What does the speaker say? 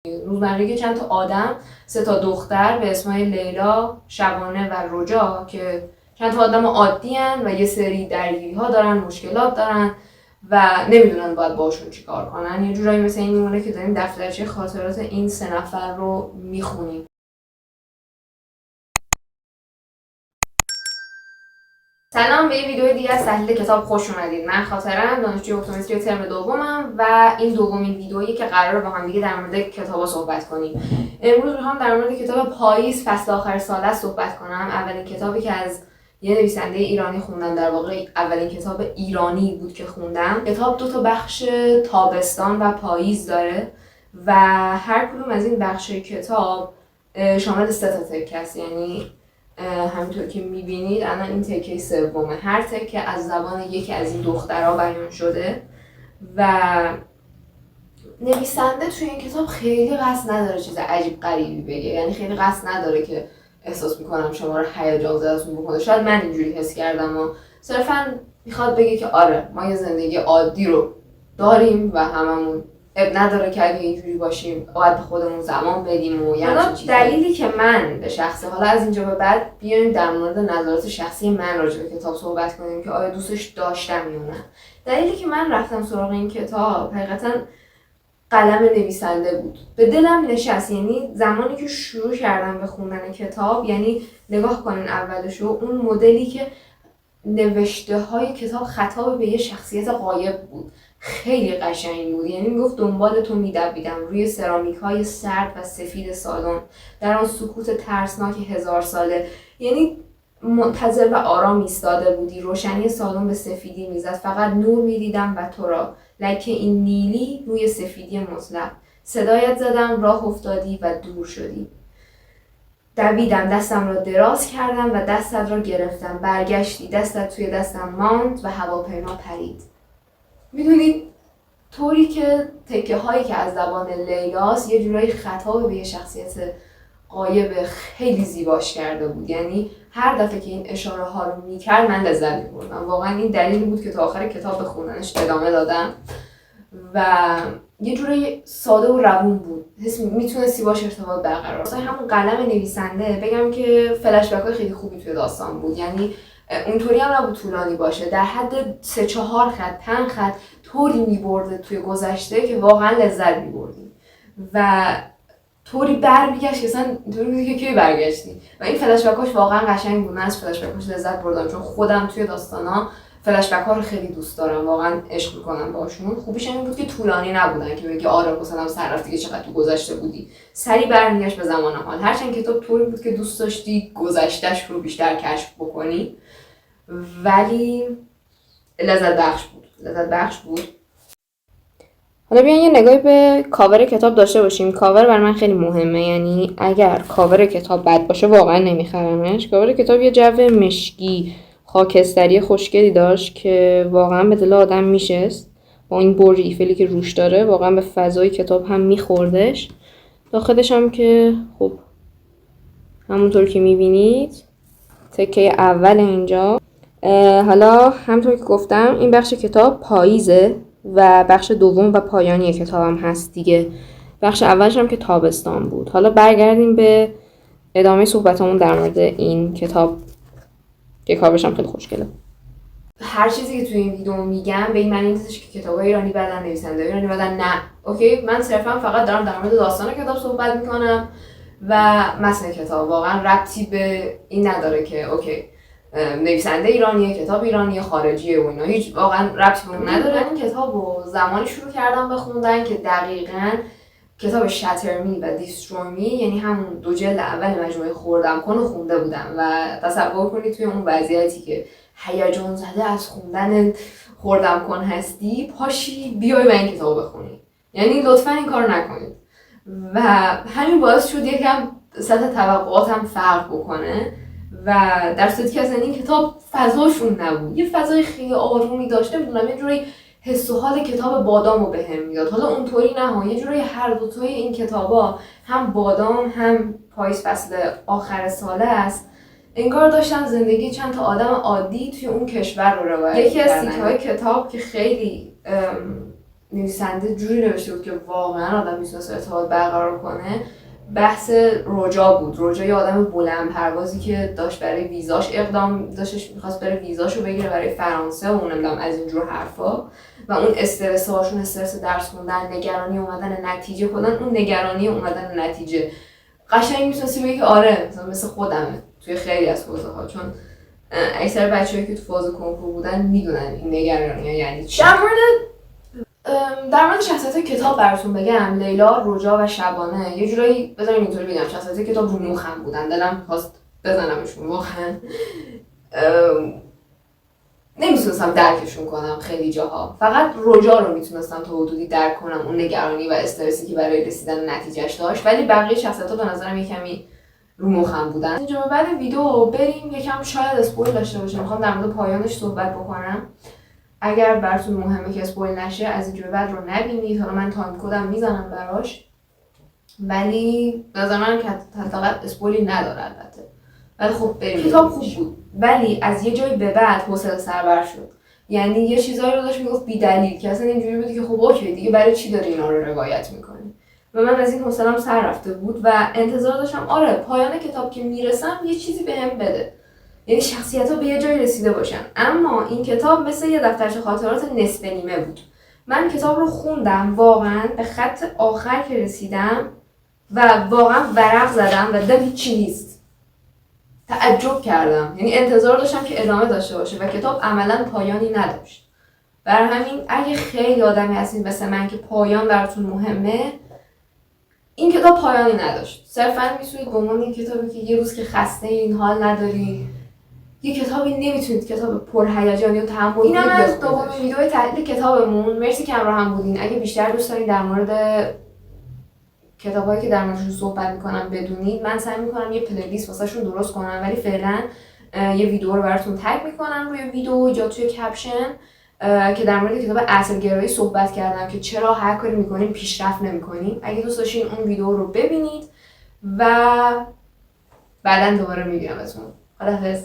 روزمرگی چند تا آدم، 3 تا دختر به اسمای لیلا، شبانه و رجا که چند تا آدم عادی هن و یه سری درگیری ها دارن، مشکلات دارن و نمیدونن باید باشون چی کار کنن. یه جورایی مثل این میمونه که داریم دفترچه خاطرات این 3 نفر رو میخونیم. سلام، به یه ویدیو دیگه از تحلیل کتاب خوش اومدید. من خاطرم، دانشجوی اپتومتری ترم دومم و این دومین ویدیویی که قراره با هم دیگه در مورد کتابا صحبت کنیم. امروز میخوام در مورد کتاب پاییز فصل آخر سال صحبت کنم. اولین کتابی که از یه نویسنده ایرانی خوندم، در واقع اولین کتاب ایرانی بود که خوندم. کتاب 2 تا بخش تابستان و پاییز داره و هر کدوم از این بخش‌های کتاب شامل 3 تا تکه است. یعنی همینطور که میبینید الان این تکه سومه. هر تکه از زبان یکی از این دخترها بیان شده و نویسنده توی این کتاب خیلی قصد نداره چیز عجیب غریبی بگه. یعنی خیلی قصد نداره که احساس میکنم شما رو هیجان زده‌تون بکنه. شاید من اینجوری حس کردم و صرفا میخواد بگه که آره، ما یه زندگی عادی رو داریم و هممون اب نداره که اگه اینجوری باشیم باید به خودمون زمان بدیم و یه دلیلی که من به شخصه، حالا از اینجا به بعد بیایم در مورد نظرات شخصی من راجع به کتاب صحبت کنیم که آیا دوستش داشتم یا نه. دلیلی که من رفتم سراغ این کتاب حقیقتا قلم نویسنده بود. به دلم نشست. یعنی زمانی که شروع کردم به خوندن کتاب، یعنی نگاه کنین اولشو، اون مدلی که نوشته های کتاب خطاب به یه شخصیت غایب بود، خیلی قشنگ بود. یعنی میگفت دنبال تو میدویدم روی سرامیک های سرد و سفید سالن، در آن سکوت ترسناک 1000 ساله. یعنی منتظر و آرام ایستاده بودی، روشنی سالن به سفیدی میزد، فقط نور میدیدم و تو را، لکه این نیلی روی سفیدی مطلق. صدایت زدم، راه افتادی و دور شدی. دویدم، دستم را دراز کردم و دستت را گرفتم. برگشتی، دستت توی دستم ماند و هواپیما پرید. میدونید طوری که تکه هایی که از زبان لیلاست یه جورایی خطاب به یه شخصیت غایب خیلی زیباش کرده بود. یعنی هر دفعه که این اشاره ها رو میکرد من لذت میبردم. واقعا این دلیلی بود که تا آخر کتاب به خوندنش ادامه دادم و یه جوری ساده و روون بود. حس میتونستی باش ارتباط برقرار کنی. همون قلم نویسنده بگم که فلش بک های خیلی خوبی توی داستان بود. یعنی اونطوری هم نبود طولانی باشه، در حد 3-4 خط 5 خط طوری میبرده توی گذشته که واقعا لذت میبردی و طوری برمیگشت که اصلا اینطوری بودی که کی برگشتی. و این فلش بک هاش واقعا قشنگ بود. من از فلش بک هاش لذت بردم چون خودم توی داستانا فلش بک ها رو خیلی دوست دارم، واقعا عشق میکنم باشون. خوبیش این بود که طولانی نبودن که بگی آره مثلا سر رفت دیگه چقدر تو گذشته بودی، سری برمیگشت به زمان حال. هرچند کتاب طوری بود که دوست داشتی گذشته‌اش رو بیشتر کشف بکنی، ولی لذت بخش بود. حالا بیاین یه نگاهی به کاور کتاب داشته باشیم. کاور برای من خیلی مهمه. یعنی اگر کاور کتاب بد باشه واقعا نمیخرمش. کاور کتاب یه جو مشکی خاکستری خوشگلی داشت که واقعا به دل آدم میشست. با این برج ایفلی که روش داره واقعا به فضای کتاب هم میخوردش. داخلش هم که خب همونطور که میبینید تکه اول اینجا. حالا همونطور که گفتم این بخش کتاب پاییزه و بخش دوم و پایانی کتابم هست دیگه. بخش اولش هم که تابستان بود. حالا برگردیم به ادامه صحبتامون در مورد این کتاب که کاورش هم خیلی خوشگله. هر چیزی که توی این ویدیو میگم به این معنی نیستش که کتابای ایرانی بدن، نویسنده ایرانی بدن. نه، اوکی، من صرفا فقط دارم در مورد داستان کتاب صحبت میکنم و متن کتاب. واقعا ربطی به این نداره که اوکی نویسنده ایرانیه، کتاب ایرانی، خارجیه و اینا. هیچ واقعا ربطی به اون نداره. این کتابو زمانی شروع کردم به خوندن که دقیقاً کتاب شاتر می و دیستروی می، یعنی همون 2 جلد اول مجموعه خوردم کن خونده بودم و تصور کنید توی اون وضعیتی که هیجان زده از خوندن خوردم کن هستی، پاشی بیای و این کتابو بخونی. یعنی لطفاً این کارو نکنید. و همین باعث شد یکم سطح توقعاتم فرق بکنه و در صورتی که اصلا این کتاب فضاشون نبود. یه فضای خیلی آرومی داشته. میدونم یه جوری حس و حال کتاب بادام رو بهم میداد. حالا اونطوری نه، یه جوری هر دوتای این کتابا، هم بادام هم پاییز فصل آخر ساله است، انگار داشتن زندگی چند تا آدم عادی توی اون کشور رو روایت. یکی از تیکه‌های کتاب که خیلی نویسنده جوری نوشته بود که واقعا آدم میتونست ارتباط برقرار کنه. بحث رجا بود. رجا یه آدم بلند پروازی که داشت برای ویزاش اقدام داشتش، می‌خواست بره ویزاشو بگیره برای فرانسه و اونم از اینجور حرفا، و اون استرس‌هاشون، استرس درس خوندن، نگرانی اومدن نتیجه خوندن، اون نگرانی اومدن نتیجه قشنگ میتونستی بگی که آره مثل خودمه توی خیلی از حوزه‌ها، چون اکثر بچه‌هایی که تو فاز کنکور بودن میدونن این نگرانی یعنی چی. در مورد شخصیت کتاب براتون بگم، لیلا، رجا و شبانه یه جورایی بذاریم اینطوری بگم شخصیت کتاب رو مخم بودن، دلم خواست بزنمشون واقعا. نمیتونستم درکشون کنم خیلی جاها، فقط رجا رو میتونستم تا حدودی درک کنم، اون نگرانی و استرسی که برای رسیدن نتیجهش داشت، ولی بقیه شخصیت‌ها به نظرم یه کمی رو مخم بودن. اینجا بعد ویدیو بریم یکم شاید اسپویل داشته باشه، میخوام در مورد پایانش صحبت بکنم. اگر براتون مهمه که اسپویل نشه از اینجا بعد رو نبینید. حالا من تایم کدم میزنم براش، ولی نظر من که حداقل اسپویلی نداره البته. ولی خب بریم. کتاب خوب بود ولی از یه جایی به بعد حوصله سربر شد. یعنی یه چیزایی رو داشت میگفت بی دلیل که اصلا اینجوری بود که خب اوکی دیگه برای چی داری اینا رو روایت میکنی؟ و من از این حوصله‌ام سر رفته بود و انتظار داشتم آره پایان کتاب که میرسم یه چیزی بهم بده. یعنی شخصیت‌ها به یه جایی رسیده باشن. اما این کتاب مثل یه دفترچه خاطرات نصف نیمه بود. من کتاب رو خوندم واقعا به خط آخر که رسیدم و واقعا ورق زدم و دیدم هیچی نیست. تعجب کردم. یعنی انتظار داشتم که ادامه داشته باشه و کتاب عملاً پایانی نداشت. برای همین اگه خیلی آدمی هستید مثل من که پایان براتون مهمه، این کتاب پایانی نداشت. صرفاً میتونید به عنوان این کتابی که یه روز که خسته این حال نداری، یه کتابی نمیتونید کتاب پرهیجانی و تحملی اینم از دومین ویدیو تحلیل کتابمون. مرسی که همراه هم بودین. اگه بیشتر دوست دارین در مورد کتابایی که در موردشون صحبت میکنم بدونید، من سعی میکنم یه پلیلیست واسهشون درست کنم، ولی فعلا یه ویدیو رو براتون تگ میکنم روی ویدیو یا توی کپشن که در مورد کتاب عصرگرایی صحبت کردم که چرا هر کاری میکنیم پیشرفت نمیکنیم. اگه دوست داشتین اون ویدیو رو ببینید و بعداً دوباره میبینمتون. خداحافظ.